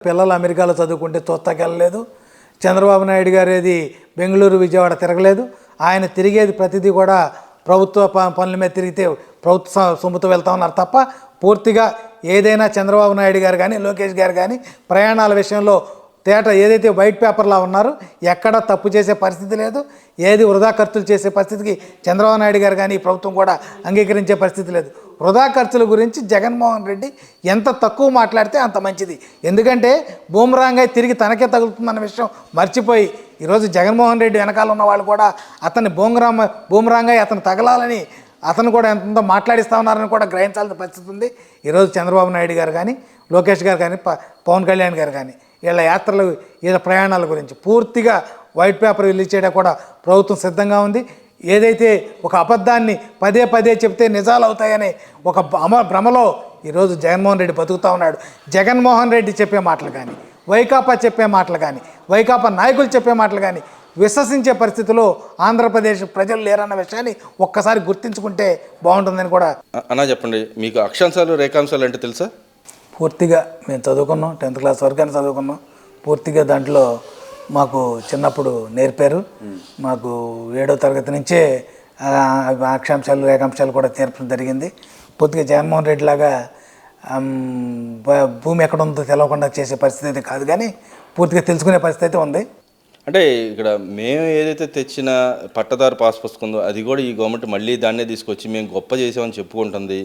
పిల్లలు అమెరికాలో చదువుకుంటే చూస్తాకెళ్ళలేదు. చంద్రబాబు నాయుడు గారు ఏది బెంగళూరు విజయవాడ తిరగలేదు. ఆయన తిరిగేది ప్రతిదీ కూడా ప్రభుత్వ పనుల మీద తిరిగితే ప్రభుత్వ సొమ్ముతో వెళ్తా ఉన్నారు తప్ప పూర్తిగా ఏదైనా చంద్రబాబు నాయుడు గారు కానీ లోకేష్ గారు కానీ ప్రయాణాల విషయంలో ఏదైతే వైట్ పేపర్లా ఉన్నారో ఎక్కడ తప్పు చేసే పరిస్థితి లేదు. ఏది వృధా ఖర్చులు చేసే పరిస్థితికి చంద్రబాబు నాయుడు గారు కానీ ప్రభుత్వం కూడా అంగీకరించే పరిస్థితి లేదు. వృధా ఖర్చుల గురించి జగన్మోహన్ రెడ్డి ఎంత తక్కువ మాట్లాడితే అంత మంచిది. ఎందుకంటే బూమరాంగ్ అయి తిరిగి తనకే తగులుతుందన్న విషయం మర్చిపోయి ఈరోజు జగన్మోహన్ రెడ్డి వెనకాల ఉన్న వాళ్ళు కూడా అతన్ని బూమరాంగ్ అయి అతను తగలాలని అతను కూడా ఎంతో మాట్లాడిస్తూ ఉన్నారని కూడా గ్రహించాల్సిన పరిస్థితి ఉంది. ఈరోజు చంద్రబాబు నాయుడు గారు కానీ లోకేష్ గారు కానీ పవన్ కళ్యాణ్ గారు కానీ వీళ్ళ యాత్రలు వీళ్ళ ప్రయాణాల గురించి పూర్తిగా వైట్ పేపర్ రిలీజ్ చేయడం కూడా ప్రభుత్వం సిద్ధంగా ఉంది. ఏదైతే ఒక అబద్ధాన్ని పదే పదే చెప్తే నిజాలు అవుతాయనే ఒక భ్రమలో ఈరోజు జగన్మోహన్ రెడ్డి బతుకుతూ ఉన్నాడు. జగన్మోహన్ రెడ్డి చెప్పే మాటలు కానీ వైకాపా చెప్పే మాటలు కానీ వైకాపా నాయకులు చెప్పే మాటలు కానీ విశ్వసించే పరిస్థితిలో ఆంధ్రప్రదేశ్ ప్రజలు లేరన్న విషయాన్ని ఒక్కసారి గుర్తించుకుంటే బాగుంటుందని కూడా. అన్నా చెప్పండి, మీకు అక్షాంశాలు రేఖాంశాలు అంటే తెలుసా? పూర్తిగా మేము చదువుకున్నాం, 10th క్లాస్ వరకు అని చదువుకున్నాం. పూర్తిగా దాంట్లో మాకు చిన్నప్పుడు నేర్పారు. మాకు 7వ తరగతి నుంచే అక్షాంశాలు రేఖాంశాలు కూడా నేర్పడం జరిగింది. పూర్తిగా జగన్మోహన్ రెడ్డి లాగా భూమి ఎక్కడ ఉందో తెలవకుండా చేసే పరిస్థితి అయితే కాదు, కానీ పూర్తిగా తెలుసుకునే పరిస్థితి అయితే ఉంది. అంటే ఇక్కడ మేము ఏదైతే తెచ్చిన పట్టదారు పాస్ పుస్తకం ఉందో అది కూడా ఈ గవర్నమెంట్ మళ్ళీ దాన్నే తీసుకొచ్చి మేము గొప్ప చేసామని చెప్పుకుంటుంది.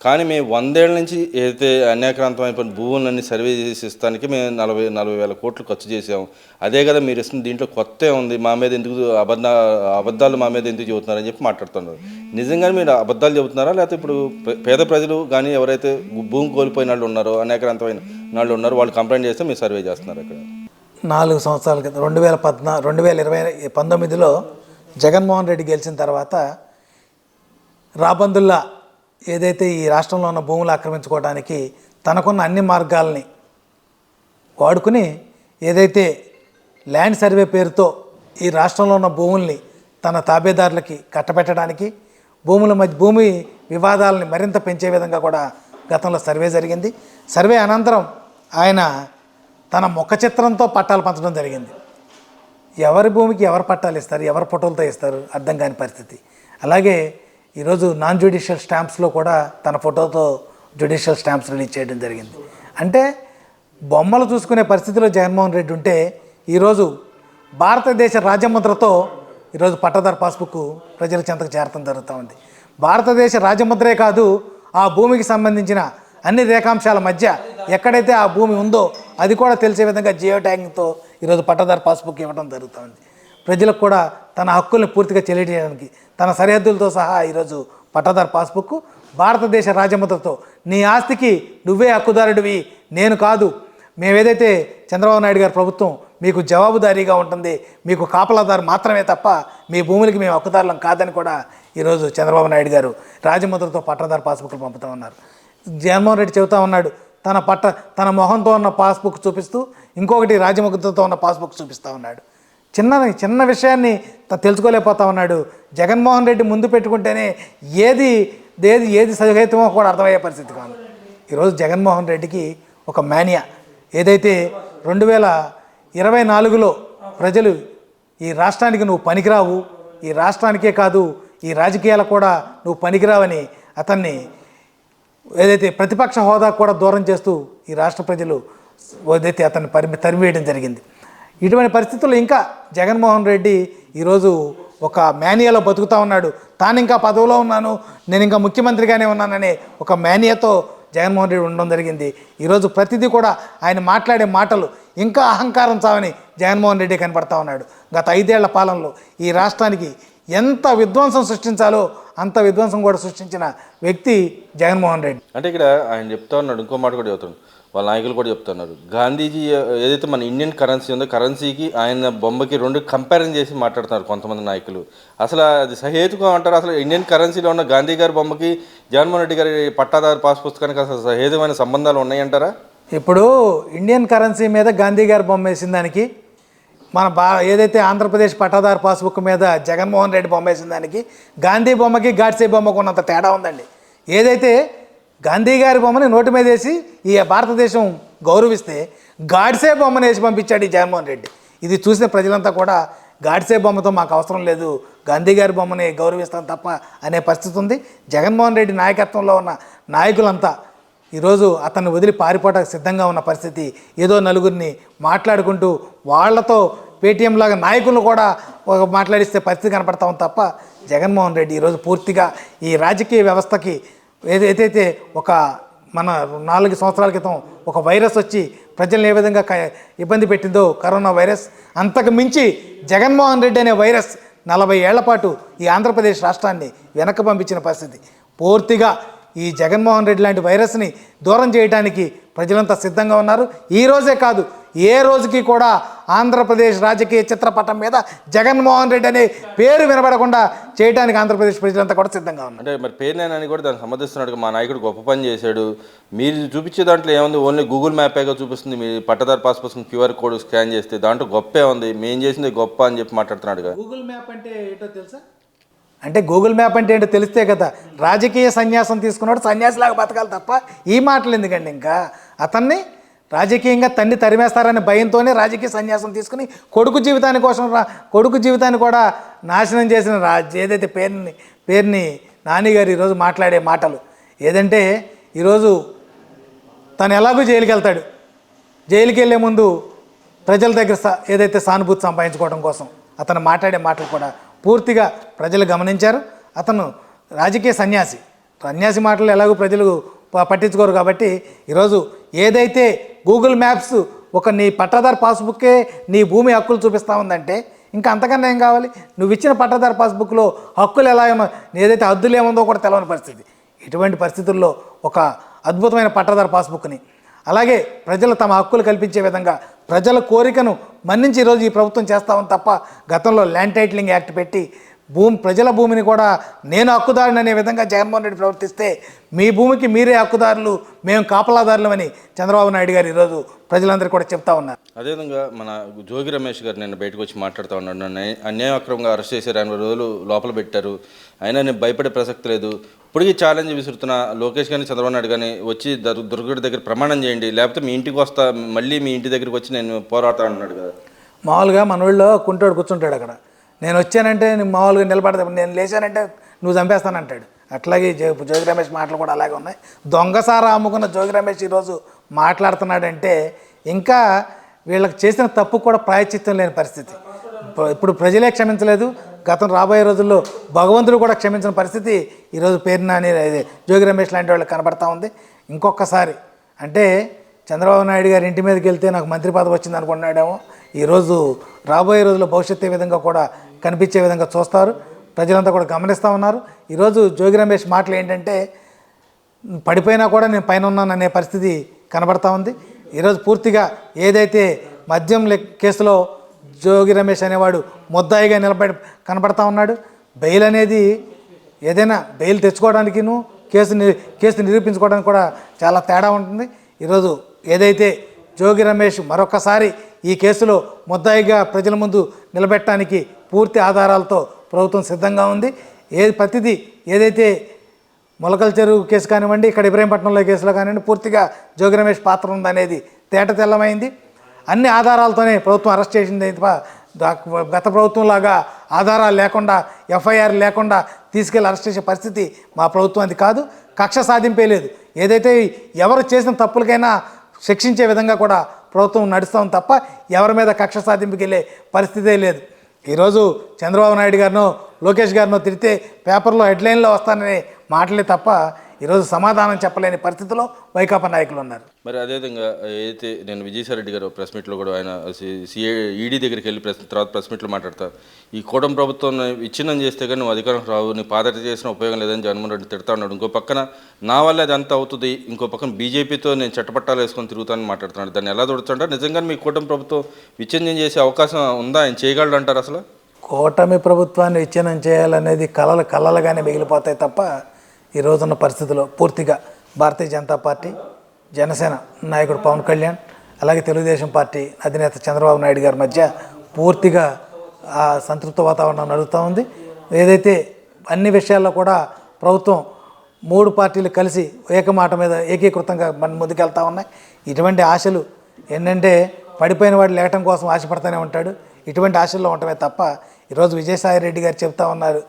కానీ మేము 100 ఏళ్ళ నుంచి ఏదైతే అన్యాక్రాంతమైపోయిన భూములన్నీ సర్వే చేసి ఇస్తానికి మేము 40 వేల కోట్లు ఖర్చు చేసాము. అదే కదా మీరు ఇస్తున్న దీంట్లో కొత్త ఉంది, మా మీద ఎందుకు అబద్ధాలు మా మీద ఎందుకు చెబుతున్నారని చెప్పి మాట్లాడుతున్నారు. నిజంగానే మీరు అబద్ధాలు చెబుతున్నారా, లేకపోతే ఇప్పుడు పేద ప్రజలు కానీ ఎవరైతే భూమి కోల్పోయిన వాళ్ళు ఉన్నారో అన్యాక్రాంతమైన వాళ్ళు ఉన్నారో వాళ్ళు కంప్లైంట్ చేస్తే మీరు సర్వే చేస్తున్నారు? అక్కడ 4 సంవత్సరాల క్రితం 2019లో జగన్మోహన్ రెడ్డి గెలిచిన తర్వాత రాబందుల్లా ఏదైతే ఈ రాష్ట్రంలో ఉన్న భూములు ఆక్రమించుకోవడానికి తనకున్న అన్ని మార్గాల్ని వాడుకుని ఏదైతే ల్యాండ్ సర్వే పేరుతో ఈ రాష్ట్రంలో ఉన్న భూముల్ని తన తాబేదారులకి కట్టబెట్టడానికి భూమి వివాదాలని మరింత పెంచే విధంగా కూడా గతంలో సర్వే జరిగింది. సర్వే అనంతరం ఆయన తన ముఖ చిత్రంతో పట్టాలు పంచడం జరిగింది. ఎవరి భూమికి ఎవరు పట్టాలు ఇస్తారు, ఎవరి ఫోటోలతో ఇస్తారు అర్థం కాని పరిస్థితి. అలాగే ఈరోజు నాన్ జ్యుడిషియల్ స్టాంప్స్లో కూడా తన ఫోటోతో జ్యుడిషియల్ స్టాంప్స్ రిలీజ్ చేయడం జరిగింది. అంటే బొమ్మలు చూసుకునే పరిస్థితిలో జగన్మోహన్ రెడ్డి ఉంటే ఈరోజు భారతదేశ రాజముద్రతో ఈరోజు పట్టదారు పాస్బుక్ ప్రజల చెంతకు చేరటం జరుగుతూ ఉంది. భారతదేశ రాజముద్రే కాదు, ఆ భూమికి సంబంధించిన అన్ని రేఖాంశాల మధ్య ఎక్కడైతే ఆ భూమి ఉందో అది కూడా తెలిసే విధంగా జియో ట్యాగింగ్తో ఈరోజు పట్టదారు పాస్బుక్ ఇవ్వడం జరుగుతుంది. ప్రజలకు కూడా తన హక్కుల్ని పూర్తిగా తెలియజేయడానికి తన సరిహద్దులతో సహా ఈరోజు పట్టదారు పాస్బుక్ భారతదేశ రాజముద్రతో నీ ఆస్తికి నువ్వే హక్కుదారుడివి, నేను కాదు. మేమేదైతే చంద్రబాబు నాయుడు గారి ప్రభుత్వం మీకు జవాబుదారీగా ఉంటుంది, మీకు కాపలాదారు మాత్రమే తప్ప మీ భూములకి మేము హక్కుదారులం కాదని కూడా ఈరోజు చంద్రబాబు నాయుడు గారు రాజముద్రతో పట్టదారు పాస్బుక్లు పంపుతూ ఉన్నారు. జగన్మోహన్ రెడ్డి చెబుతూ ఉన్నాడు తన మొహంతో ఉన్న పాస్బుక్ చూపిస్తూ ఇంకొకటి రాజముద్రతో ఉన్న పాస్బుక్ చూపిస్తూ ఉన్నాడు. చిన్న విషయాన్ని తెలుసుకోలేకపోతా ఉన్నాడు. జగన్మోహన్ రెడ్డి ముందు పెట్టుకుంటేనే ఏది సహేతుమో కూడా అర్థమయ్యే పరిస్థితి కాదు. ఈరోజు జగన్మోహన్ రెడ్డికి ఒక మేనియా. ఏదైతే 2024లో ప్రజలు ఈ రాష్ట్రానికి నువ్వు పనికిరావు, ఈ రాష్ట్రానికే కాదు ఈ రాజకీయాలకు కూడా నువ్వు పనికిరావని అతన్ని ఏదైతే ప్రతిపక్ష హోదా కూడా దూరం చేస్తూ ఈ రాష్ట్ర ప్రజలు ఏదైతే అతన్ని తరిమివేయడం జరిగింది. ఇటువంటి పరిస్థితుల్లో ఇంకా జగన్మోహన్ రెడ్డి ఈరోజు ఒక మేనియాలో బతుకుతూ ఉన్నాడు. తాను ఇంకా పదవిలో ఉన్నాను, నేను ఇంకా ముఖ్యమంత్రిగానే ఉన్నాననే ఒక మేనియాతో జగన్మోహన్ రెడ్డి ఉండడం జరిగింది. ఈరోజు ప్రతిదీ కూడా ఆయన మాట్లాడే మాటలు ఇంకా అహంకారం చావని జగన్మోహన్ రెడ్డి కనపడతా ఉన్నాడు. గత 5 ఏళ్ల పాలనలో ఈ రాష్ట్రానికి ఎంత విధ్వంసం సృష్టించాలో అంత విధ్వంసం కూడా సృష్టించిన వ్యక్తి జగన్మోహన్ రెడ్డి. అంటే ఇక్కడ ఆయన చెప్తా ఉన్నాడు, ఇంకో మాట కూడా చెబుతాడు, వాళ్ళ నాయకులు కూడా చెప్తున్నారు. గాంధీజీ ఏదైతే మన ఇండియన్ కరెన్సీ ఉందో కరెన్సీకి ఆయన బొమ్మకి 2 కంపారిజన్ చేసి మాట్లాడుతున్నారు కొంతమంది నాయకులు. అసలు అది సహేతుకం అంటారు? అసలు ఇండియన్ కరెన్సీలో ఉన్న గాంధీ గారి బొమ్మకి జగన్మోహన్ రెడ్డి గారి పట్టాదారు పాస్ పుస్తకానికి అసలు సహేతుమైన సంబంధాలు ఉన్నాయంటారా? ఇప్పుడు ఇండియన్ కరెన్సీ మీద గాంధీ గారి బొమ్మ వేసిన దానికి ఏదైతే ఆంధ్రప్రదేశ్ పట్టాదారు పాస్బుక్ మీద జగన్మోహన్ రెడ్డి బొమ్మ వేసిన దానికి గాంధీ బొమ్మకి గాడ్సే బొమ్మకు ఉన్నంత తేడా ఉందండి. ఏదైతే గాంధీ గారి బొమ్మని నోటి మీద వేసి ఈ భారతదేశం గౌరవిస్తే గాడ్సే బొమ్మను వేసి పంపించాడు ఈ జగన్మోహన్ రెడ్డి. ఇది చూసిన ప్రజలంతా కూడా గాడ్సే బొమ్మతో మాకు అవసరం లేదు, గాంధీ గారి బొమ్మని గౌరవిస్తాం తప్ప అనే పరిస్థితి ఉంది. జగన్మోహన్ రెడ్డి నాయకత్వంలో ఉన్న నాయకులంతా ఈరోజు అతన్ని వదిలి పారిపోవడానికి సిద్ధంగా ఉన్న పరిస్థితి. ఏదో నలుగురిని మాట్లాడుకుంటూ వాళ్ళతో పేటీఎం లాగా నాయకులను కూడా మాట్లాడిస్తే పరిస్థితి కనపడతా ఉంది తప్ప జగన్మోహన్ రెడ్డి ఈరోజు పూర్తిగా ఈ రాజకీయ వ్యవస్థకి ఏదైతే ఒక మన 4 సంవత్సరాల క్రితం ఒక వైరస్ వచ్చి ప్రజల్ని ఏ విధంగా ఇబ్బంది పెట్టిందో కరోనా వైరస్, అంతకు మించి జగన్మోహన్ రెడ్డి అనే వైరస్ 40 ఏళ్ల పాటు ఈ ఆంధ్రప్రదేశ్ రాష్ట్రాన్ని వెనక్కి పంపించిన పరిస్థితి. పూర్తిగా ఈ జగన్మోహన్ రెడ్డి లాంటి వైరస్ని దూరం చేయడానికి ప్రజలంతా సిద్ధంగా ఉన్నారు. ఈ రోజే కాదు, ఏ రోజుకి కూడా ఆంధ్రప్రదేశ్ రాజకీయ చిత్రపటం మీద జగన్మోహన్ రెడ్డి అనే పేరు వినబడకుండా చేయడానికి ఆంధ్రప్రదేశ్ ప్రజలంతా కూడా సిద్ధంగా ఉన్నారు. అంటే మరి పేరునేనని కూడా దాన్ని సమర్థిస్తున్నాడు. మా నాయకుడు గొప్ప పని చేశాడు. మీరు చూపించే దాంట్లో ఏముంది? ఓన్లీ గూగుల్ మ్యాపేగా చూపిస్తుంది. మీ పట్టదారు పాస్ పుస్తకం క్యూఆర్ కోడ్ స్కాన్ చేస్తే దాంట్లో గొప్పే ఉంది, మేము చేసింది గొప్ప అని చెప్పి మాట్లాడుతున్నాడుగా. గూగుల్ మ్యాప్ అంటే ఏంటో తెలుసా? అంటే గూగుల్ మ్యాప్ అంటే ఏంటో తెలిస్తే కదా రాజకీయ సన్యాసం తీసుకున్నాడు సన్యాసిలాగా బతకాలి తప్ప ఈ మాటలు ఎందుకండి? ఇంకా అతన్ని రాజకీయంగా తన్ని తరిమేస్తారనే భయంతోనే రాజకీయ సన్యాసం తీసుకుని కొడుకు జీవితాన్ని కూడా నాశనం చేసిన ఏదైతే పేరుని నాని గారు ఈరోజు మాట్లాడే మాటలు ఏదంటే, ఈరోజు తను ఎలాగో జైలుకి వెళ్తాడు, జైలుకి వెళ్ళే ముందు ప్రజల దగ్గర ఏదైతే సానుభూతి సంపాదించుకోవడం కోసం అతను మాట్లాడే మాటలు కూడా పూర్తిగా ప్రజలు గమనించారు. అతను రాజకీయ సన్యాసి మాటలు ఎలాగో ప్రజలు పట్టించుకోరు కాబట్టి ఈరోజు ఏదైతే గూగుల్ మ్యాప్స్ ఒక నీ పట్టాదారు పాస్బుక్కే నీ భూమి హక్కులు చూపిస్తూ ఉందంటే ఇంకా అంతకన్నా ఏం కావాలి? నువ్వు ఇచ్చిన పట్టాదారు పాస్బుక్లో హక్కులు ఎలా ఏమో ఏదైతే హద్దులు ఏముందో కూడా తెలవని పరిస్థితి. ఇటువంటి పరిస్థితుల్లో ఒక అద్భుతమైన పట్టాదారు పాస్బుక్ని అలాగే ప్రజలు తమ హక్కులు కల్పించే విధంగా ప్రజల కోరికను మన్నించి ఈరోజు ఈ ప్రభుత్వం చేస్తామని తప్ప గతంలో ల్యాండ్ టైటిలింగ్ యాక్ట్ పెట్టి ప్రజల భూమిని కూడా నేను హక్కుదారుని అనే విధంగా జగన్మోహన్ రెడ్డి ప్రవర్తిస్తే మీ భూమికి మీరే హక్కుదారులు, మేము కాపలాదారులు అని చంద్రబాబు నాయుడు గారు ఈరోజు ప్రజలందరూ కూడా చెప్తా ఉన్నారు. అదేవిధంగా మన జోగి రమేష్ గారు నేను బయటకు వచ్చి మాట్లాడుతూ ఉన్నాడు. నన్ను అన్యాయక్రమంగా అరెస్ట్ చేశారు, 80 రోజులు లోపల పెట్టారు, అయినా నేను భయపడే ప్రసక్తి లేదు. ఇప్పటికీ ఛాలెంజ్ విసురుతున్న లోకేష్ కానీ చంద్రబాబు నాయుడు కానీ వచ్చి దుర్గడి దగ్గర ప్రమాణం చేయండి, లేకపోతే మీ ఇంటికి వస్తా, మళ్ళీ మీ ఇంటి దగ్గరికి వచ్చి నేను పోరాడతా అన్నాడు కదా. మామూలుగా మన ఊళ్ళో కుంటాడు కూర్చుంటాడు, అక్కడ నేను వచ్చానంటే నేను మామూలుగా నిలబడతా, నేను లేచానంటే నువ్వు చంపేస్తానంటాడు. అట్లాగే జోగి రమేష్ మాటలు కూడా అలాగే ఉన్నాయి. దొంగసారా అమ్ముకున్న జోగి రమేష్ ఈరోజు మాట్లాడుతున్నాడంటే ఇంకా వీళ్ళకి చేసిన తప్పు కూడా ప్రాయశ్చిత్తం లేని పరిస్థితి. ఇప్పుడు ప్రజలే క్షమించలేదు, గతం రాబోయే రోజుల్లో భగవంతుడు కూడా క్షమించిన పరిస్థితి ఈరోజు పేరునాని జోగి రమేష్ లాంటి వాళ్ళకి కనబడతా ఉంది. ఇంకొకసారి అంటే చంద్రబాబు నాయుడు గారి ఇంటి మీదకి వెళ్తే నాకు మంత్రి పదవి వచ్చింది అనుకున్నాడేమో, ఈరోజు రాబోయే రోజుల్లో భవిష్యత్తు విధంగా కూడా కనిపించే విధంగా చూస్తారు, ప్రజలంతా కూడా గమనిస్తూ ఉన్నారు. ఈరోజు జోగి రమేష్ మాటలు ఏంటంటే పడిపోయినా కూడా నేను పైన ఉన్నాననే పరిస్థితి కనబడతా ఉంది. ఈరోజు పూర్తిగా ఏదైతే మద్యం కేసులో జోగి రమేష్ అనేవాడు ముద్దాయిగా కనబడతా ఉన్నాడు. బెయిల్ అనేది ఏదైనా బెయిల్ తెచ్చుకోవడానికిను కేసు నిరూపించుకోవడానికి కూడా చాలా తేడా ఉంటుంది. ఈరోజు ఏదైతే జోగి రమేష్ మరొకసారి ఈ కేసులో ముద్దాయిగా ప్రజల ముందు నిలబెట్టడానికి పూర్తి ఆధారాలతో ప్రభుత్వం సిద్ధంగా ఉంది. ప్రతిదీ ఏదైతే మొలకల చెరువు కేసు కానివ్వండి, ఇక్కడ ఇబ్రహీంపట్నంలో కేసులో కానివ్వండి, పూర్తిగా జోగి రమేష్ పాత్ర ఉందనేది తేట తెల్లమైంది. అన్ని ఆధారాలతోనే ప్రభుత్వం అరెస్ట్ చేసింది. గత ప్రభుత్వంలాగా ఆధారాలు లేకుండా, ఎఫ్ఐఆర్ లేకుండా తీసుకెళ్ళి అరెస్ట్ చేసే పరిస్థితి మా ప్రభుత్వం అది కాదు. కక్ష సాధింపే లేదు. ఏదైతే ఎవరు చేసిన తప్పులకైనా శిక్షించే విధంగా కూడా ప్రభుత్వం నడుస్తాం తప్ప ఎవరి మీద కక్ష సాధింపుకి వెళ్ళే పరిస్థితే లేదు. ఈరోజు చంద్రబాబు నాయుడు గారినో లోకేష్ గారినో తిరిగితే పేపర్లో హెడ్లైన్లో వస్తాననే మాటలే తప్ప ఈరోజు సమాధానం చెప్పలేని పరిస్థితిలో వైకాపా నాయకులు ఉన్నారు. మరి అదేవిధంగా అయితే నేను విజయసాయిరెడ్డి గారు ప్రెస్ మీట్లో కూడా ఆయన ఈడీ దగ్గరికి వెళ్ళి తర్వాత ప్రెస్ మీట్లో మాట్లాడతారు. ఈ కూటమి ప్రభుత్వం విచ్ఛిన్నం చేస్తే కానీ నువ్వు అధికారం రావు, నీ పాదయాత్ర చేసిన ఉపయోగం లేదని జగన్మోహన్ రెడ్డి తిడతా ఉన్నాడు. ఇంకో పక్కన నా వల్ల అది అంత అవుతుంది, ఇంకో పక్కన బీజేపీతో నేను చట్టపట్టాలు వేసుకొని తిరుగుతానని మాట్లాడుతున్నాడు. దాన్ని ఎలా చూడొచ్చంటారు? నిజంగా మీ కూటమి ప్రభుత్వం విచ్ఛిన్నం చేసే అవకాశం ఉందా? ఆయన చేయగలడు అంటారు? అసలు కూటమి ప్రభుత్వాన్ని విచ్ఛిన్నం చేయాలనేది కలలుగానే మిగిలిపోతాయి తప్ప ఈ రోజున్న పరిస్థితిలో పూర్తిగా భారతీయ జనతా పార్టీ, జనసేన నాయకుడు పవన్ కళ్యాణ్, అలాగే తెలుగుదేశం పార్టీ అధినేత చంద్రబాబు నాయుడు గారి మధ్య పూర్తిగా సంతృప్త వాతావరణం నడుస్తూ ఉంది. ఏదైతే అన్ని విషయాల్లో కూడా ప్రభుత్వం 3 పార్టీలు కలిసి ఏకమాట మీద ఏకీకృతంగా ముందుకెళ్తా ఉన్నాయి. ఇటువంటి ఆశలు ఏంటంటే పడిపోయిన వాడు లేటం కోసం ఆశపడతానే ఉంటాడు. ఇటువంటి ఆశల్లో ఉండటమే తప్ప ఈరోజు విజయసాయి రెడ్డి గారు చెప్తా ఉన్నారు,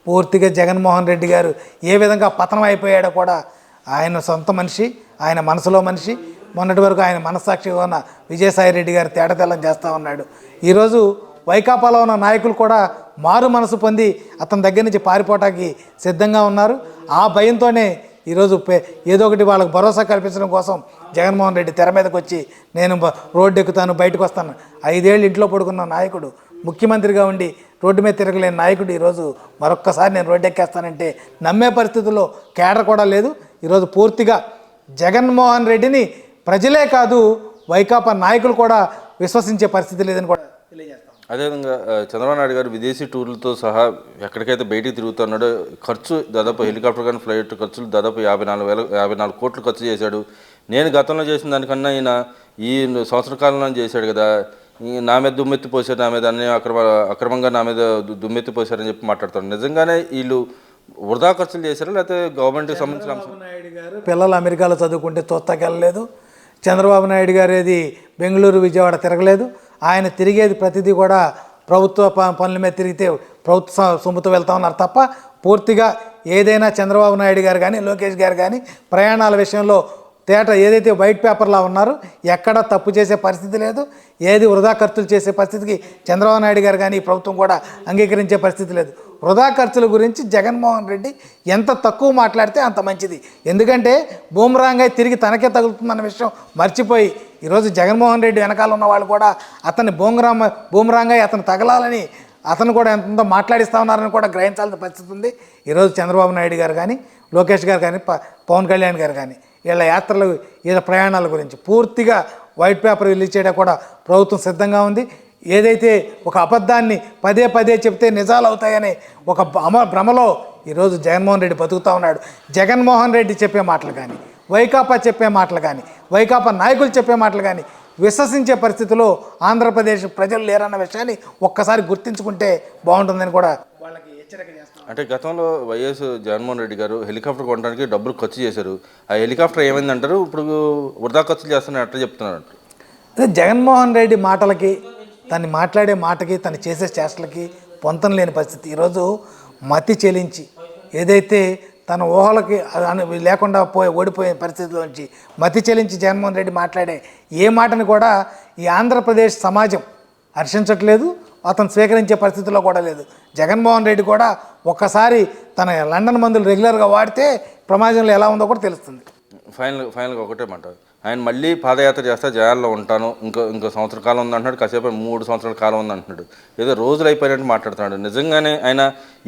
పూర్తిగా జగన్మోహన్ రెడ్డి గారు ఏ విధంగా పతనం అయిపోయాడో కూడా ఆయన సొంత మనిషి, ఆయన మనసులో మనిషి. మొన్నటి వరకు ఆయన మనస్సాక్షిగా ఉన్న విజయసాయి రెడ్డి గారు తేటతెల్లం చేస్తూ ఉన్నాడు. ఈరోజు వైకాపాలో ఉన్న నాయకులు కూడా మారు మనసు పొంది అతని దగ్గర నుంచి పారిపోవటానికి సిద్ధంగా ఉన్నారు. ఆ భయంతోనే ఈరోజు ఏదో ఒకటి వాళ్ళకి భరోసా కల్పించడం కోసం జగన్మోహన్ రెడ్డి తెర మీదకి వచ్చి నేను రోడ్డు ఎక్కుతాను, బయటకు వస్తాను. 5 ఏళ్ళు ఇంట్లో పడుకున్న నాయకుడు, ముఖ్యమంత్రిగా ఉండి రోడ్డు మీద తిరగలేని నాయకుడు ఈరోజు మరొక్కసారి నేను రోడ్డు ఎక్కేస్తానంటే నమ్మే పరిస్థితుల్లో కేడర్ కూడా లేదు. ఈరోజు పూర్తిగా జగన్మోహన్ రెడ్డిని ప్రజలే కాదు వైకాపా నాయకులు కూడా విశ్వసించే పరిస్థితి లేదని కూడా తెలియజేస్తాం. అదేవిధంగా చంద్రబాబు నాయుడు గారు విదేశీ టూర్లతో సహా ఎక్కడికైతే బయటికి తిరుగుతున్నాడో ఖర్చు దాదాపు హెలికాప్టర్ కానీ ఫ్లైట్ ఖర్చులు దాదాపు 54 కోట్లు ఖర్చు చేశాడు. నేను గతంలో చేసిన దానికన్నా ఈయన ఈ సంవత్సర కాలంలో చేశాడు కదా, నా మీద దుమ్మెత్తి పోసారు, నా మీద అన్ని అక్రమంగా నా మీద దుమ్మెత్తి పోసారని చెప్పి మాట్లాడతారు. నిజంగానే వీళ్ళు వృధా ఖర్చులు చేశారు లేకపోతే గవర్నమెంట్కి సంబంధించిన అంశం? చంద్రబాబు నాయుడు గారు పిల్లలు అమెరికాలో చదువుకుంటే చూస్తాకెళ్ళలేదు. చంద్రబాబు నాయుడు గారు ఏది బెంగళూరు విజయవాడ తిరగలేదు. ఆయన తిరిగేది ప్రతిదీ కూడా ప్రభుత్వ పనుల మీద తిరిగితే ప్రభుత్వ సొమ్ముతో వెళ్తా ఉన్నారు తప్ప పూర్తిగా ఏదైనా చంద్రబాబు నాయుడు గారు కానీ లోకేష్ గారు కానీ ప్రయాణాల విషయంలో ఏదైతే వైట్ పేపర్లా ఉన్నారో ఎక్కడ తప్పు చేసే పరిస్థితి లేదు. ఏది వృధా ఖర్చులు చేసే పరిస్థితికి చంద్రబాబు నాయుడు గారు కానీ ఈ ప్రభుత్వం కూడా అంగీకరించే పరిస్థితి లేదు. వృధా ఖర్చుల గురించి జగన్మోహన్ రెడ్డి ఎంత తక్కువ మాట్లాడితే అంత మంచిది. ఎందుకంటే బూమరాంగ్ అయి తిరిగి తనకే తగులుతుందన్న విషయం మర్చిపోయి ఈరోజు జగన్మోహన్ రెడ్డి వెనకాల ఉన్న వాళ్ళు కూడా అతన్ని బూమరాంగ్ అయి అతను తగలాలని అతను కూడా ఎంతో మాట్లాడిస్తూ ఉన్నారని కూడా గ్రహించాల్సిన పరిస్థితి ఉంది. ఈరోజు చంద్రబాబు నాయుడు గారు కానీ లోకేష్ గారు కానీ పవన్ కళ్యాణ్ గారు కానీ వీళ్ళ యాత్రలు వీళ్ళ ప్రయాణాల గురించి పూర్తిగా వైట్ పేపర్ రిలీజ్ చేయడం కూడా ప్రభుత్వం సిద్ధంగా ఉంది. ఏదైతే ఒక అబద్ధాన్ని పదే పదే చెప్తే నిజాలు అవుతాయనే ఒక భ్రమలో ఈరోజు జగన్మోహన్ రెడ్డి బతుకుతూ ఉన్నాడు. జగన్మోహన్ రెడ్డి చెప్పే మాటలు కానీ వైకాపా చెప్పే మాటలు కానీ వైకాపా నాయకులు చెప్పే మాటలు కానీ విశ్వసించే పరిస్థితిలో ఆంధ్రప్రదేశ్ ప్రజలు లేరన్న విషయాన్ని ఒక్కసారి గుర్తించుకుంటే బాగుంటుందని కూడా వాళ్ళకి హెచ్చరిక చేస్తాం. అంటే గతంలో వైఎస్ జగన్మోహన్ రెడ్డి గారు హెలికాప్టర్ కొనడానికి డబ్బులు ఖర్చు చేశారు. ఆ హెలికాప్టర్ ఏమైందంటారు? ఇప్పుడు వృధా ఖర్చులు చేస్తున్నారు అట్లా చెప్తున్నారు. అదే జగన్మోహన్ రెడ్డి మాటలకి, తను మాట్లాడే మాటకి, తను చేసే చేష్టలకి పొంతం లేని పరిస్థితి. ఈరోజు మతి చెలించి ఏదైతే తన ఊహలకి లేకుండా ఓడిపోయే పరిస్థితిలోంచి మతి చెలించి జగన్మోహన్ రెడ్డి మాట్లాడే ఏ మాటని కూడా ఈ ఆంధ్రప్రదేశ్ సమాజం హర్షించట్లేదు, అతను స్వీకరించే పరిస్థితిలో కూడా లేదు. జగన్మోహన్ రెడ్డి కూడా ఒక్కసారి తన లండన్ మందులు రెగ్యులర్గా వాడితే ప్రమాదంలో ఎలా ఉందో కూడా తెలుస్తుంది. ఫైనల్గా ఒకటే మాట, ఆయన మళ్ళీ పాదయాత్ర చేస్తే జనాల్లో ఉంటాను, ఇంకో సంవత్సర కాలం ఉంది అంటున్నాడు, కాసేపు 3 సంవత్సరాల కాలం ఉంది అంటున్నాడు. ఏదో రోజులు అయిపోయినట్టు మాట్లాడుతున్నాడు. నిజంగానే ఆయన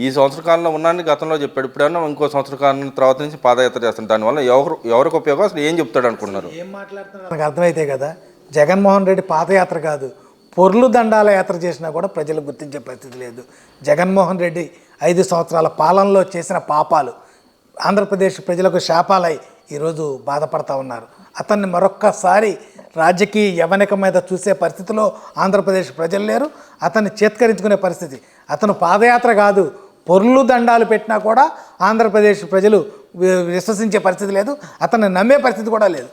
ఈ సంవత్సర కాలంలో ఉన్నానని గతంలో చెప్పాడు, ఇప్పుడన్నా ఇంకో సంవత్సర కాలం తర్వాత నుంచి పాదయాత్ర చేస్తాడు. దానివల్ల ఎవరికి ఉపయోగం, అసలు ఏం చెప్తాడు అనుకున్నారు? ఏం మాట్లాడుతున్నారు నాకు అర్థమైతే కదా. జగన్మోహన్ రెడ్డి పాదయాత్ర కాదు, పొర్లు దండాల యాత్ర చేసినా కూడా ప్రజలు గుర్తించే పరిస్థితి లేదు. జగన్మోహన్ రెడ్డి 5 సంవత్సరాల పాలనలో చేసిన పాపాలు ఆంధ్రప్రదేశ్ ప్రజలకు శాపాలై ఈరోజు బాధపడతా ఉన్నారు. అతన్ని మరొక్కసారి రాజకీయ యవనిక మీద చూసే పరిస్థితిలో ఆంధ్రప్రదేశ్ ప్రజలు లేరు. అతన్ని చేత్కరించుకునే పరిస్థితి. అతను పాదయాత్ర కాదు, పొర్లు దండాలు పెట్టినా కూడా ఆంధ్రప్రదేశ్ ప్రజలు విశ్వసించే పరిస్థితి లేదు, అతన్ని నమ్మే పరిస్థితి కూడా లేదు.